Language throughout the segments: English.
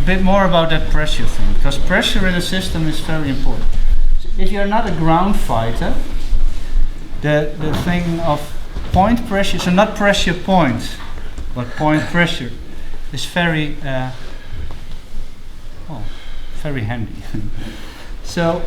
a bit more about that pressure thing, because pressure in a system is very important. So if you're not a ground fighter, the thing of point pressure, so not pressure point, but point pressure, is very very handy. So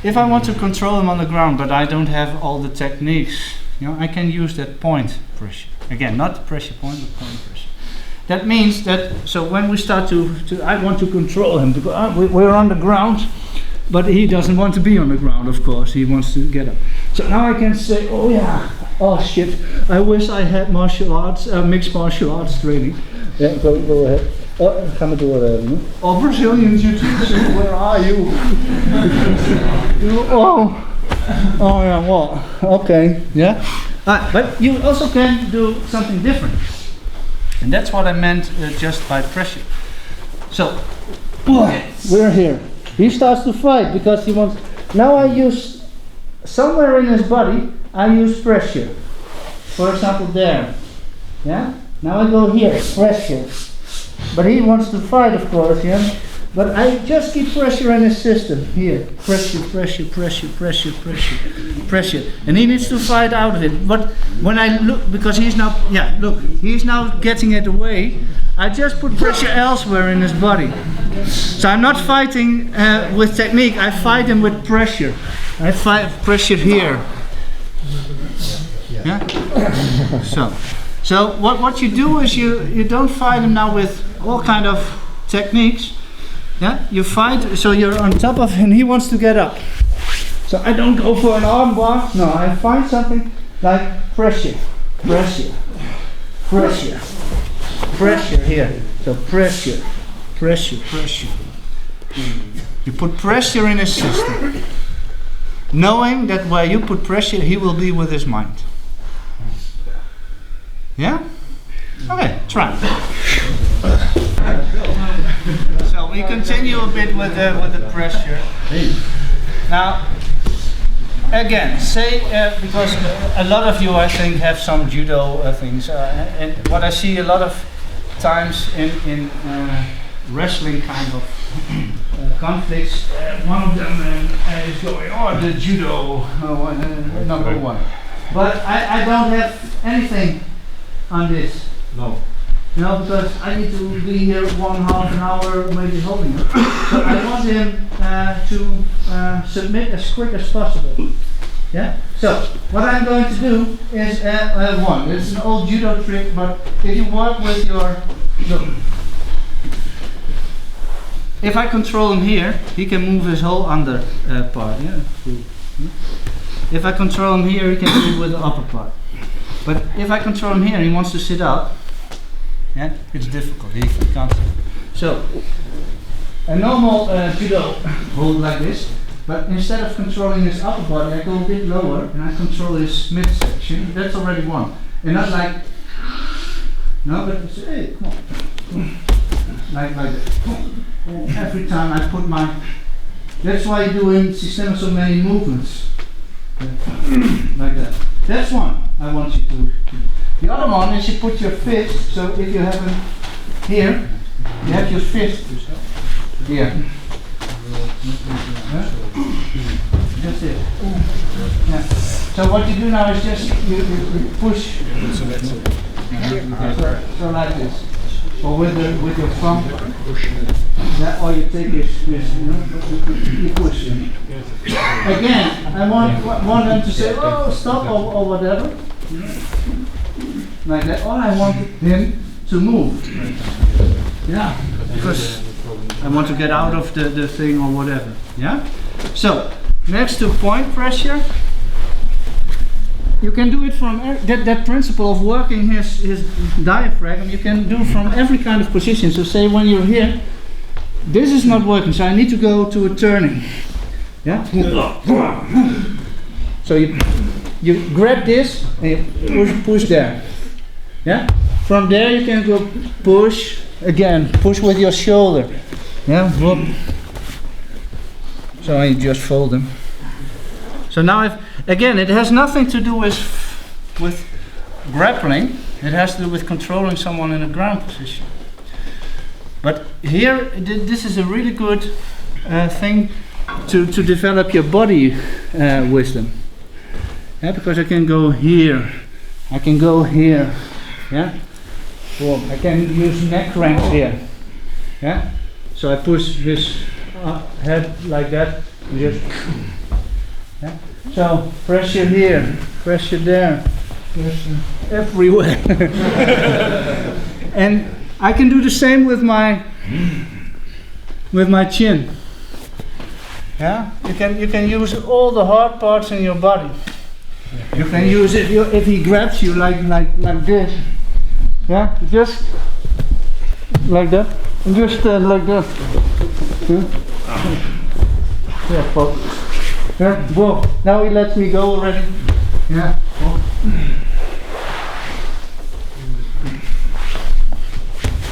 if I want to control him on the ground, but I don't have all the techniques, I can use that point pressure. Again, not pressure point, but point pressure. That means that, so when we start I want to control him, because we're on the ground, but he doesn't want to be on the ground, of course, he wants to get up. So now I can say, oh yeah, oh shit, I wish I had martial arts, mixed martial arts training. Yeah, go ahead. Gaan we door even. Oh, Brazilian Jiu-Jitsu, where are you? Oh yeah, well, okay, yeah. But you also can do something different. And that's what I meant just by pressure. So, we're here. He starts to fight because he wants, now I use, somewhere in his body, I use pressure. For example, there. Yeah? Now I go here, pressure. But he wants to fight, of course, yeah? But I just keep pressure in his system. Here, pressure, pressure, pressure, pressure, pressure, pressure. And he needs to fight out of it. But when I look, because he's now, yeah, look, he's now getting it away, I just put pressure elsewhere in his body. So I'm not fighting with technique, I fight him with pressure. I fight pressure here. Yeah? So what you do is you don't fight him now with all kind of techniques. Yeah, you fight, so you're on top of him, he wants to get up. So I don't go for an arm bar, no, I find something like pressure, pressure, pressure, pressure here. So pressure, pressure, pressure. You put pressure in his system, knowing that where you put pressure, he will be with his mind. Yeah? Okay, try. So we continue a bit with the pressure. Now, again, say because a lot of you, I think, have some judo things, and what I see a lot of times in wrestling kind of conflicts, one of them is going, oh, the judo number one. But I don't have anything on this. No. No, because I need to be here 1/2 an hour, maybe holding it. So I want him to submit as quick as possible. Yeah? So, what I'm going to do is one. It's an old judo trick, but if you work with your, look. If I control him here, he can move his whole under part. Yeah? If I control him here, he can move with the upper part. But if I control him here and he wants to sit up, yeah, it's difficult, he can't. So, a normal judo hold like this, but instead of controlling his upper body, I go a bit lower and I control his midsection. That's already one. And not like, no, but it's, hey, come on. Like that. And every time I put my, that's why you do in Systema so many movements. Like that. That's one I want you to do. The other one is you put your fist, so if you have him here, you have your fist here. That's it. Yeah. So what you do now is just you push. So like this. Or with your thumb. That, or you take this, you push him. Again, I want them to say, oh, stop or whatever. Like that, or I want him to move. Yeah, because I want to get out of the thing or whatever. Yeah? So, next to point pressure, you can do it from that principle of working his diaphragm, you can do from every kind of position. So say when you're here, this is not working, so I need to go to a turning. Yeah? So you grab this and you push there. Yeah? From there you can go push again, push with your shoulder. Yeah? Whoop. So I just fold them. So now again, it has nothing to do with grappling. It has to do with controlling someone in a ground position. But here, this is a really good thing to develop your body wisdom. Yeah, because I can go here, I can go here, yeah. Well, I can use neck cranks here, yeah. So I push this head like that, and just, yeah. So pressure here, pressure there, pressure everywhere, and I can do the same with my chin. Yeah, you can use all the hard parts in your body. You can use it if he grabs you like this. Yeah, just like that, and just like that. Yeah, folks. Yeah, whoa. Now he lets me go already. Yeah. Whoa.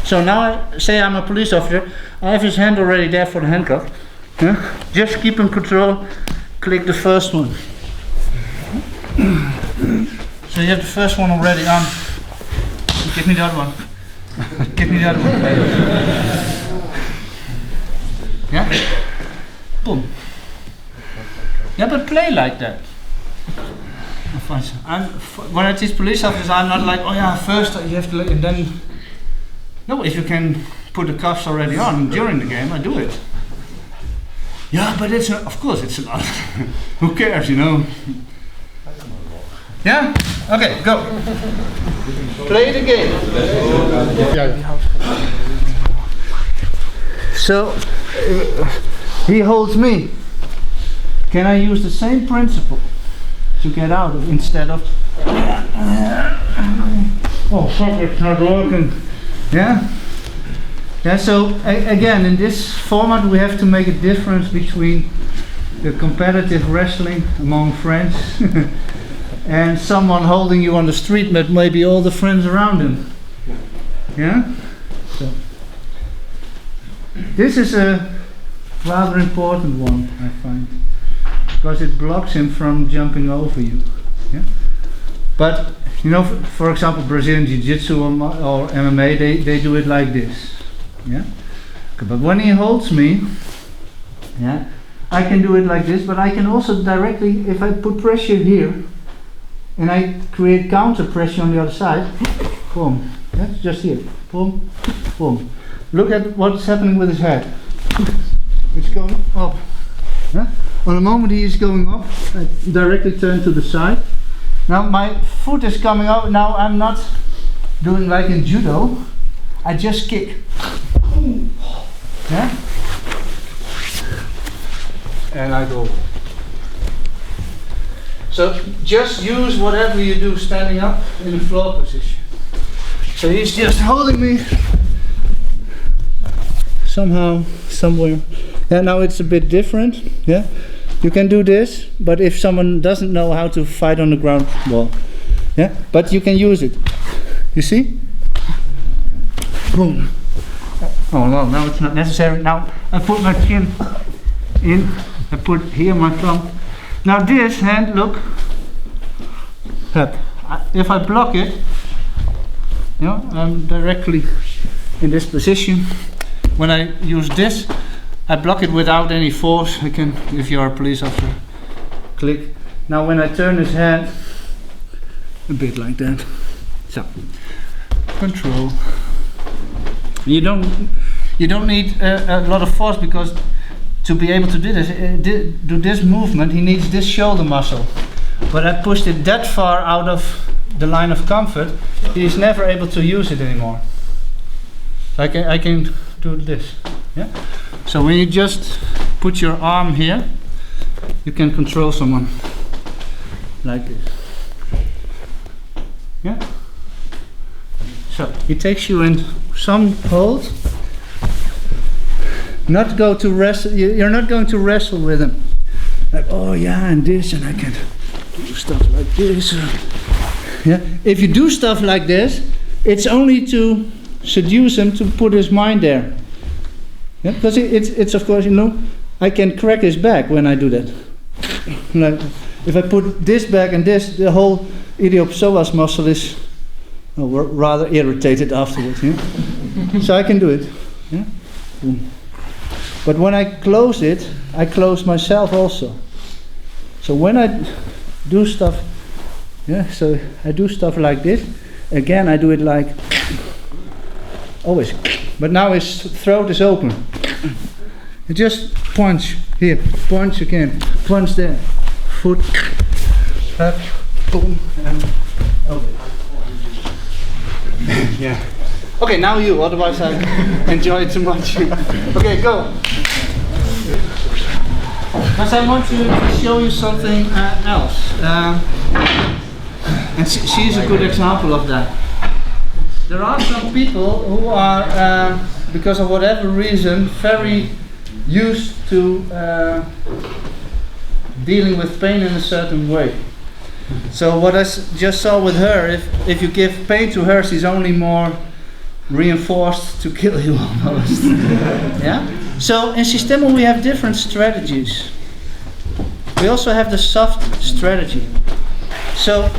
So now I say I'm a police officer. I have his hand already there for the handcuff. Yeah? Just keep in control. Click the first one. So you have the first one already on. Give me the other one. Give me the other one. Yeah? Boom. Yeah, but play like that. When I teach police officers, I'm not like, oh yeah, first you have to, and then. No, if you can put the cuffs already on during the game, I do it. Yeah, but it's of course it's not. Who cares, you know? Yeah? Okay, go. Play the game. So, he holds me. Can I use the same principle to get out of instead of... Oh, fuck, it's not working. Yeah? Yeah, so again, in this format we have to make a difference between the competitive wrestling among friends and someone holding you on the street with maybe all the friends around him. Yeah? So this is a rather important one, I find, because it blocks him from jumping over you. Yeah? But you know, for example, Brazilian Jiu-Jitsu or MMA, they do it like this. Yeah. Okay, but when he holds me, yeah, I can do it like this. But I can also directly, if I put pressure here, and I create counter pressure on the other side, boom. Yeah, just here, boom, boom. Look at what's happening with his head. It's going up. Yeah. On the moment he is going up, I directly turn to the side. Now my foot is coming out. Now I'm not doing like in judo. I just kick. Yeah? And I go. So just use whatever you do standing up in the floor position. So he's just holding me somehow, somewhere. Yeah, now it's a bit different. Yeah? You can do this, but if someone doesn't know how to fight on the ground, well, yeah, but you can use it. You see? Boom. Oh no, now it's not necessary. Now I put my chin in, I put here my thumb. Now this hand, look, if I block it, you know, I'm directly in this position. When I use this, I block it without any force. I can, if you're a police officer, click. Now when I turn his head, a bit like that. So, control. You don't need a lot of force, because to be able to do this movement, he needs this shoulder muscle. But I pushed it that far out of the line of comfort, he's never able to use it anymore. So I can do this. Yeah. So when you just put your arm here, you can control someone like this. Yeah. So he takes you in some hold. Not go to wrestle. You're not going to wrestle with him. Like, oh yeah, and this, and I can do stuff like this. Yeah. If you do stuff like this, it's only to seduce him, to put his mind there. Yeah, because it's of course, you know, I can crack his back when I do that. Like, if I put this back and this, the whole iliopsoas muscle is rather irritated afterwards. Yeah? So I can do it. Yeah? Boom. But when I close it, I close myself also. So when I do stuff, yeah, so I do stuff like this, again I do it like, always, but now his throat is open. You just punch, here, punch again, punch there, foot, up, boom, and over. Yeah. Okay, now you, otherwise I enjoy it too much. Okay, go. Because I want to show you something else. And she's a good example of that. There are some people who are, because of whatever reason, very used to dealing with pain in a certain way. So what I just saw with her, if you give pain to her, she's only more reinforced to kill you almost. Yeah? So in Systema we have different strategies. We also have the soft strategy. So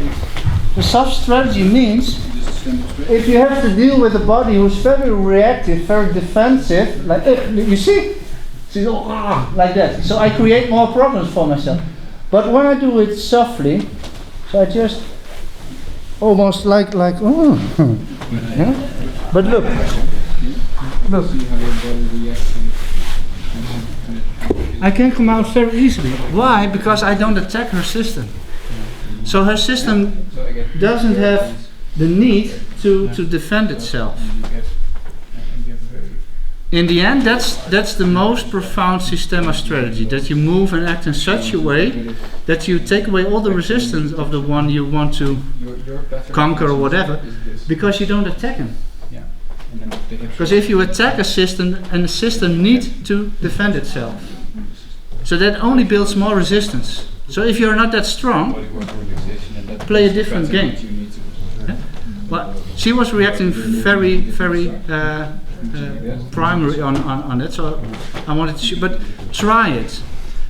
the soft strategy means if you have to deal with a body who's very reactive, very defensive, like you see? She's all like that. So I create more problems for myself. But when I do it softly, so I just almost like oh. Yeah? But look. I can come out very easily. Why? Because I don't attack her system. So her system doesn't have the need to defend itself. In the end, that's the most profound Systema strategy, that you move and act in such a way that you take away all the resistance of the one you want to conquer or whatever, because you don't attack him. Because if you attack a system, and the system needs to defend itself. So that only builds more resistance. So if you're not that strong, play a different game. Yeah? Well, she was reacting very, very primary on it, so I wanted to, but try it.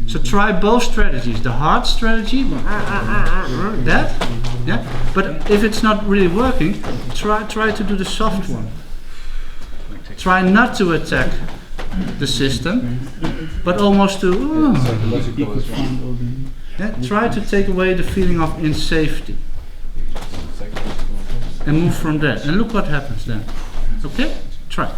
So try both strategies, the hard strategy, that, yeah. But if it's not really working, try to do the soft one. Try not to attack the system, but almost to yeah, try to take away the feeling of insafety and move from that. And look what happens then. Okay? Try.